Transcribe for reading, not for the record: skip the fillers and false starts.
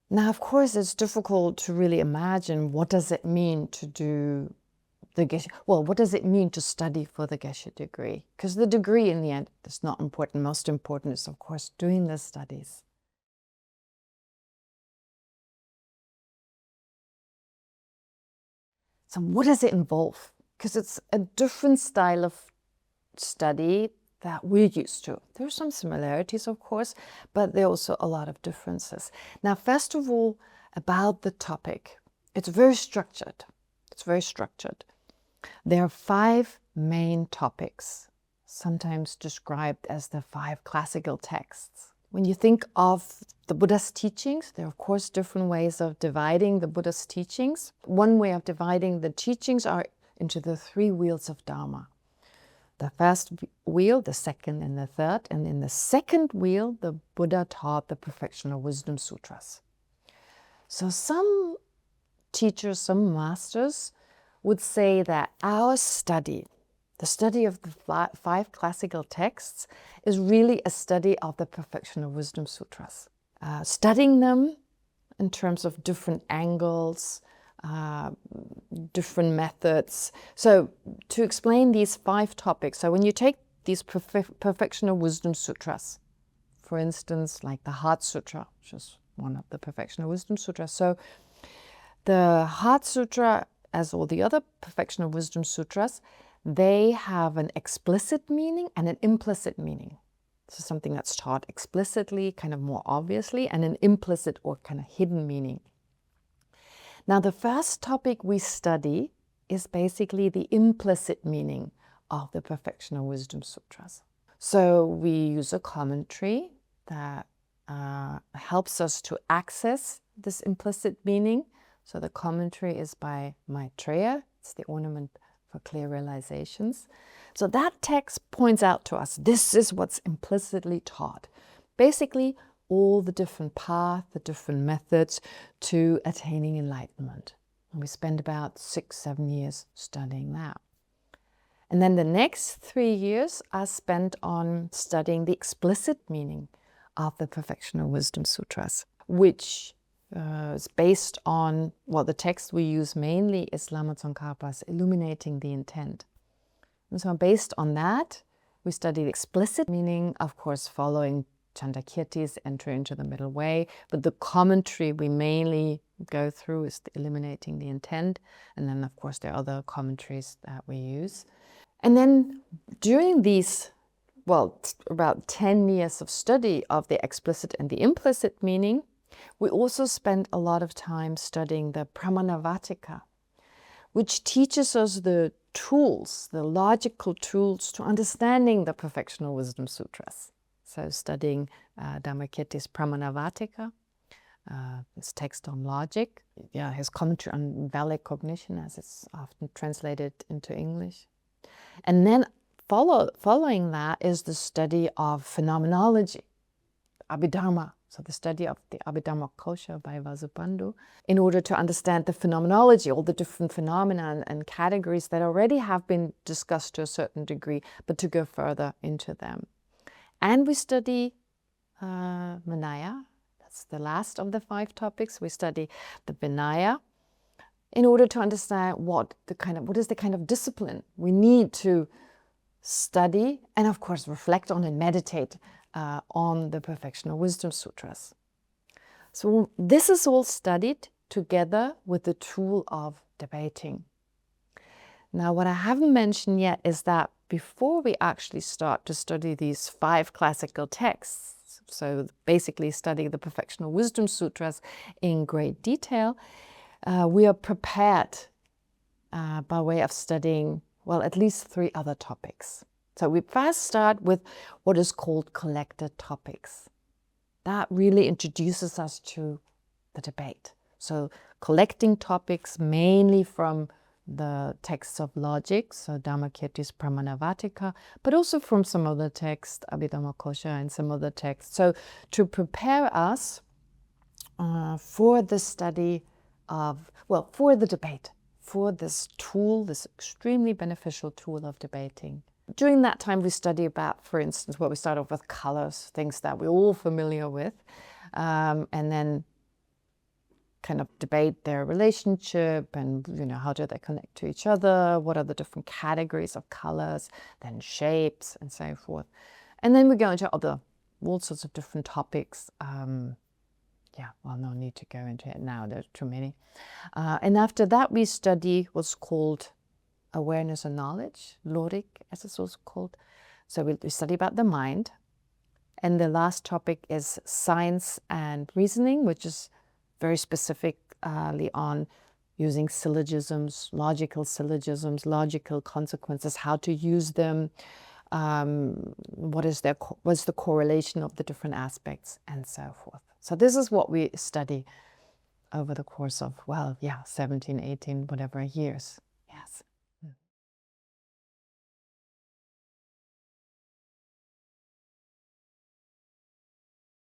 Now, of course, it's difficult to really imagine what does it mean to do the Geshe. Well, what does it mean to study for the Geshe degree? Because the degree in the end is not important. Most important is, of course, doing the studies. So what does it involve? Because it's a different style of study that we're used to. There are some similarities, of course, but there are also a lot of differences. Now, first of all, about the topic. It's very structured. It's very structured. There are 5 main topics, sometimes described as the 5 classical texts. When you think of the Buddha's teachings, there are of course different ways of dividing the Buddha's teachings. One way of dividing the teachings are into the 3 wheels of Dharma. The first wheel, the second and the third, and in the second wheel, the Buddha taught the Perfection of Wisdom Sutras. So some teachers, some masters would say that our study, the study of the 5 classical texts, is really a study of the Perfection of Wisdom Sutras. Studying them in terms of different angles, different methods. So to explain these 5 topics, so when you take these Perfection of Wisdom Sutras, for instance, like the Heart Sutra, which is one of the Perfection of Wisdom Sutras. So the Heart Sutra, as all the other Perfection of Wisdom Sutras, they have an explicit meaning and an implicit meaning. So something that's taught explicitly, kind of more obviously, and an implicit or kind of hidden meaning. Now, the first topic we study is basically the implicit meaning of the Perfection of Wisdom Sutras. So we use a commentary that helps us to access this implicit meaning. So the commentary is by Maitreya. It's the Ornament for Clear Realizations. So that text points out to us, this is what's implicitly taught. Basically, all the different paths, the different methods to attaining enlightenment. And we spend about 6-7 years studying that. And then the next 3 years are spent on studying the explicit meaning of the Perfection of Wisdom Sutras, which is based on, well, the text we use mainly is Lama Tsongkhapa's Illuminating the Intent. And so based on that, we study the explicit meaning, of course, following Chandakirti's Entry into the Middle Way, but the commentary we mainly go through is the Illuminating the Intent, and then of course there are other commentaries that we use. And then during these, well, about 10 years of study of the explicit and the implicit meaning, we also spend a lot of time studying the Pramanavarttika, which teaches us the tools, the logical tools to understanding the Perfection of Wisdom Sutras. So studying Dhammakirti's Pramanavarttika, his text on logic, his commentary on valid cognition, as it's often translated into English. And then following that is the study of phenomenology, Abhidharma, so the study of the Abhidharma Kosha by Vasubandhu, in order to understand the phenomenology, all the different phenomena and categories that already have been discussed to a certain degree, but to go further into them. And we study Vinaya. That's the last of the 5 topics. We study the Vinaya in order to understand what is the kind of discipline we need to study and, of course, reflect on and meditate on the Perfection of Wisdom Sutras. So this is all studied together with the tool of debating. Now, what I haven't mentioned yet is that before we actually start to study these 5 classical texts, so basically studying the Perfection of Wisdom Sutras in great detail, we are prepared by way of studying, well, at least 3 other topics. So we first start with what is called collected topics. That really introduces us to the debate. So collecting topics mainly from the texts of logic, so Dhammakirti's Pramanavarttika, but also from some other texts, Abhidharma Kosha and some other texts. So to prepare us for the study of, well, for the debate, for this tool, this extremely beneficial tool of debating. During that time, we study about, for instance, we start off with colors, things that we're all familiar with, and then kind of debate their relationship and, how do they connect to each other, what are the different categories of colors, then shapes and so forth. And then we go into all sorts of different topics. No need to go into it now, there's too many. And after that we study what's called awareness and knowledge, Lorik as it's also called. So we study about the mind. And the last topic is science and reasoning, which is very specifically on using syllogisms, logical consequences, how to use them, what's the correlation of the different aspects, and so forth. So this is what we study over the course of, 17, 18, whatever years. Yes.